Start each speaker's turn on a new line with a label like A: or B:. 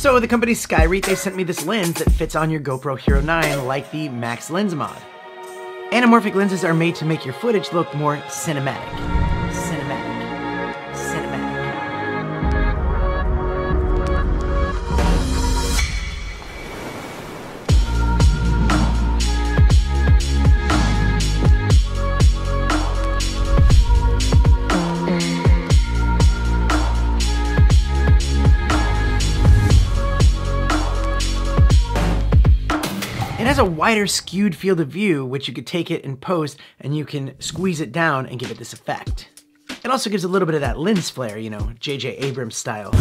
A: So the company Skyreet, they sent me this lens that fits on your GoPro Hero 9 like the Max Lens Mod. Anamorphic lenses are made to make your footage look more cinematic. It has a wider skewed field of view, which you could take it in post and you can squeeze it down and give it this effect. It also gives a little bit of that lens flare, you know, J.J. Abrams style.